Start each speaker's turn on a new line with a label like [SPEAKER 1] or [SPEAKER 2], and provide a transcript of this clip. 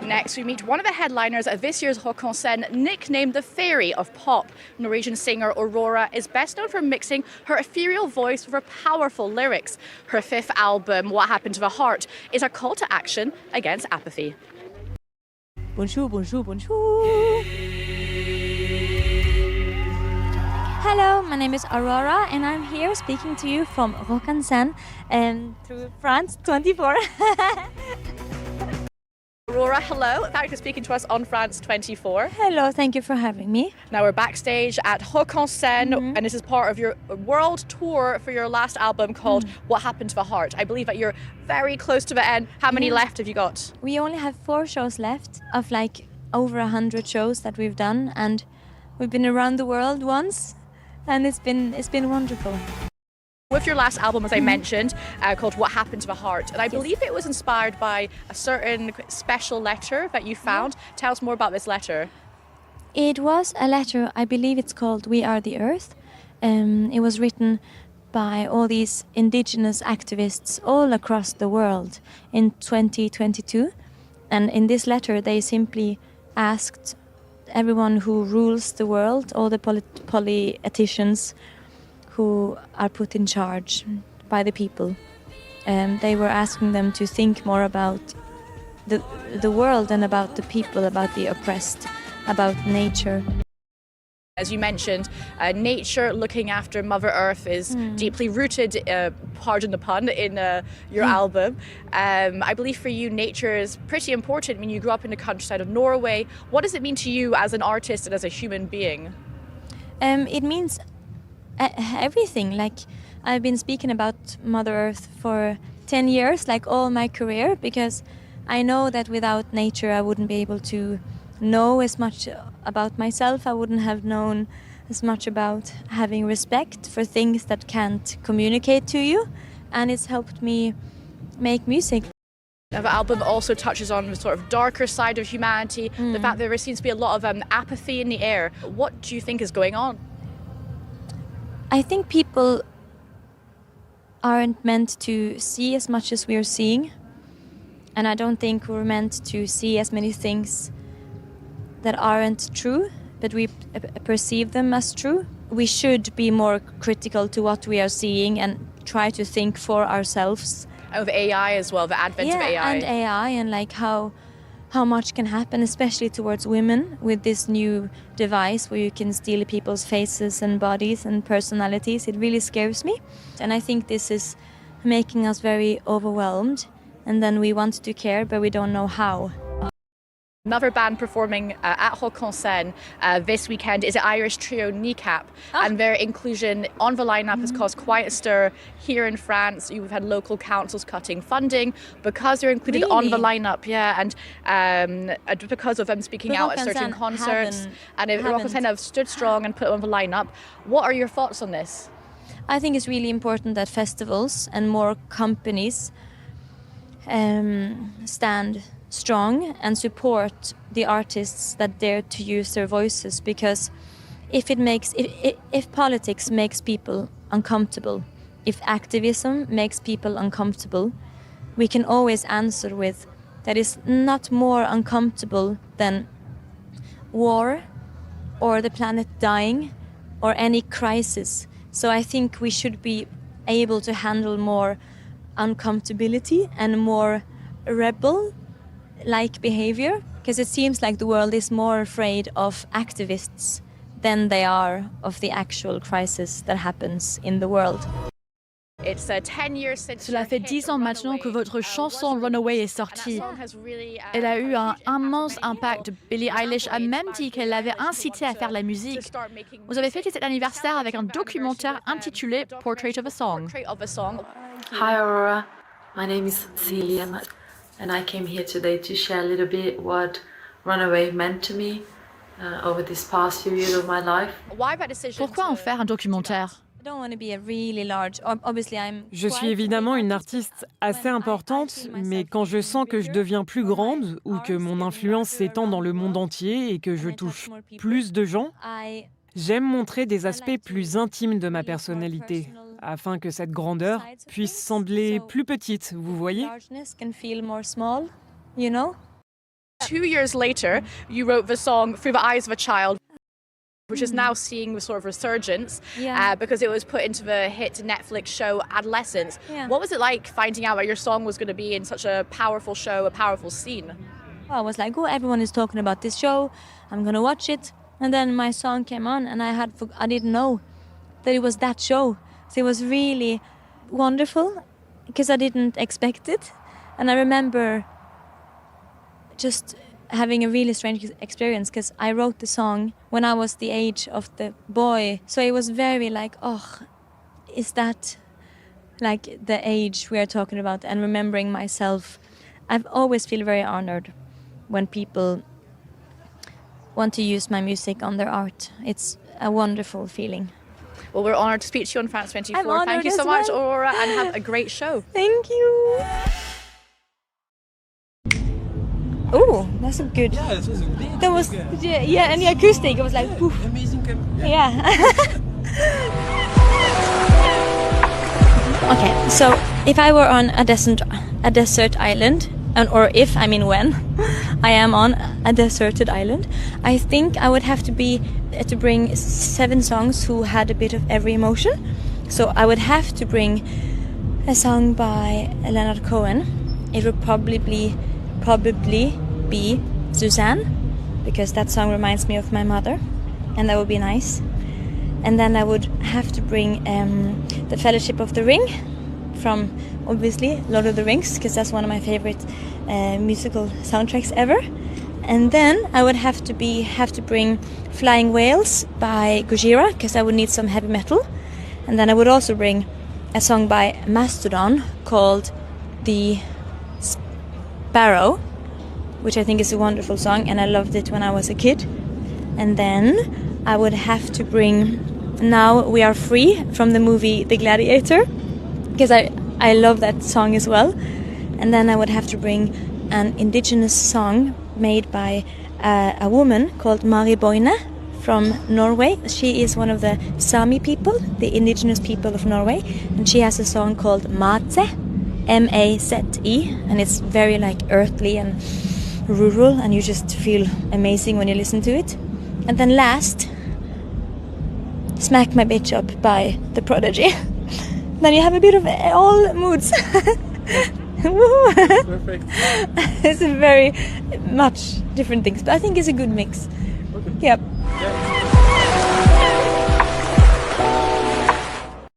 [SPEAKER 1] Next, we meet one of the headliners of this year's Rock en Scène, nicknamed the Fairy of Pop. Norwegian singer Aurora is best known for mixing her ethereal voice with her powerful lyrics. Her fifth album, What Happened to the Heart, is a call to action against apathy.
[SPEAKER 2] Bonjour, bonjour, bonjour. Hello, my name is Aurora and I'm here speaking to you from Rock en Scène through France 24.
[SPEAKER 1] Aurora, hello. Thanks for speaking to us on France 24.
[SPEAKER 2] Hello, thank you for having me.
[SPEAKER 1] Now we're backstage at Rock en Scène, and this is part of your world tour for your last album called What Happened to the Heart. I believe that you're very close to the end. How many left have you got?
[SPEAKER 2] We only have 4 shows left of like over 100 shows that we've done, and we've been around the world once, and it's been wonderful.
[SPEAKER 1] With your last album, as I mentioned, called What Happened to the Heart, and I believe it was inspired by a certain special letter that you found. Tell us more about this letter.
[SPEAKER 2] It was a letter, I believe it's called We Are the Earth. It was written by all these indigenous activists all across the world in 2022. And in this letter, they simply asked everyone who rules the world, all the politicians who are put in charge by the people. They were asking them to think more about the world and about the people, about the oppressed, about nature.
[SPEAKER 1] As you mentioned, nature, looking after Mother Earth is deeply rooted, pardon the pun, in your album. I believe for you, nature is pretty important. I mean, you grew up in the countryside of Norway. What does it mean to you as an artist and as a human being?
[SPEAKER 2] It means everything. Like, I've been speaking about Mother Earth for 10 years, like all my career, because I know that without nature I wouldn't be able to know as much about myself. I wouldn't have known as much about having respect for things that can't communicate to you, and it's helped me make music.
[SPEAKER 1] Now, the album also touches on the sort of darker side of humanity, the fact that there seems to be a lot of apathy in the air. What do you think is going on?
[SPEAKER 2] I think people aren't meant to see as much as we're seeing, and I don't think we're meant to see as many things that aren't true, but we perceive them as true. We should be more critical to what we are seeing and try to think for ourselves.
[SPEAKER 1] And with AI as well, the advent of AI.
[SPEAKER 2] And AI, and like how much can happen, especially towards women, with this new device where you can steal people's faces and bodies and personalities. It really scares me. And I think this is making us very overwhelmed. And then we want to care, but we don't know how.
[SPEAKER 1] Another band performing at Rock en Scène this weekend is the Irish trio Kneecap, and their inclusion on the lineup has caused quite a stir here in France. You've had local councils cutting funding because they're included on the lineup, and because of them speaking out at certain concerts. And Rock en Scène have stood strong and put it on the lineup. What are your thoughts on this?
[SPEAKER 2] I think it's really important that festivals and more companies stand strong and support the artists that dare to use their voices, because if politics makes people uncomfortable, if activism makes people uncomfortable, we can always answer with that is not more uncomfortable than war or the planet dying or any crisis. So I think we should be able to handle more uncomfortability and more rebel-like behavior, because it seems like the world is more afraid of activists than they are of the actual crisis that happens in the world.
[SPEAKER 3] Cela fait 10 ans maintenant que votre chanson Runaway est sortie. Elle a eu un immense impact. Billie Eilish a même dit qu'elle l'avait incité à faire la musique. Vous avez fêté cet anniversaire avec un documentaire intitulé Portrait of a Song.
[SPEAKER 4] Hi Aurora, my name is Celia and I came here today to share a little bit what Runaway meant to me over this past few years of my life.
[SPEAKER 3] Pourquoi en faire un documentaire?
[SPEAKER 5] Je suis évidemment une artiste assez importante, mais quand je sens que je deviens plus grande ou que mon influence s'étend dans le monde entier et que je touche plus de gens, j'aime montrer des aspects plus intimes de ma personnalité, afin que cette grandeur puisse sembler plus petite, vous voyez ?
[SPEAKER 1] 2 years later, you wrote the song Through the Eyes of a Child, which is now seeing the sort of resurgence because it was put into the hit Netflix show Adolescence.
[SPEAKER 2] Yeah.
[SPEAKER 1] What was it like finding out that your song was going to be in such a powerful show, a powerful scene?
[SPEAKER 2] I was like, oh, everyone is talking about this show, I'm gonna watch it. And then my song came on and I didn't know that it was that show. So it was really wonderful because I didn't expect it. And I remember just having a really strange experience because I wrote the song when I was the age of the boy. So it was very like, oh, is that like the age we are talking about? And remembering myself, I've always feel very honored when people want to use my music on their art. It's a wonderful feeling.
[SPEAKER 1] Well, we're honored to speak to you on France 24.
[SPEAKER 2] I'm honored
[SPEAKER 1] Thank you so
[SPEAKER 2] as
[SPEAKER 1] much,
[SPEAKER 2] well.
[SPEAKER 1] Aurora, and have a great show.
[SPEAKER 2] Thank you. Oh, that's a good.
[SPEAKER 6] Yeah, it was a big.
[SPEAKER 2] That was yeah, and the acoustic. It was like, poof.
[SPEAKER 6] Amazing.
[SPEAKER 2] Yeah. Okay, so if I were on a desert island, or if I mean when I am on a deserted island, I think I would have to bring 7 songs who had a bit of every emotion. So I would have to bring a song by Leonard Cohen. It would probably be Suzanne, because that song reminds me of my mother, and that would be nice. And then I would have to bring The Fellowship of the Ring from, obviously, Lord of the Rings, because that's one of my favorite musical soundtracks ever. And then I would have to bring Flying Whales by Gojira, because I would need some heavy metal. And then I would also bring a song by Mastodon called The Sparrow, which I think is a wonderful song, and I loved it when I was a kid. And then I would have to bring Now We Are Free from the movie The Gladiator, because I love that song as well. And then I would have to bring an indigenous song made by a woman called Mari Boine from Norway. She is one of the Sami people, the indigenous people of Norway, and she has a song called Maze, M-A-Z-E, and it's very like earthly and rural, and you just feel amazing when you listen to it. And then last, Smack My Bitch Up by The Prodigy. Then you have a bit of all moods.
[SPEAKER 6] Perfect.
[SPEAKER 2] It's a very much different things, but I think it's a good mix.
[SPEAKER 6] Okay.
[SPEAKER 2] Yep.
[SPEAKER 6] Yeah.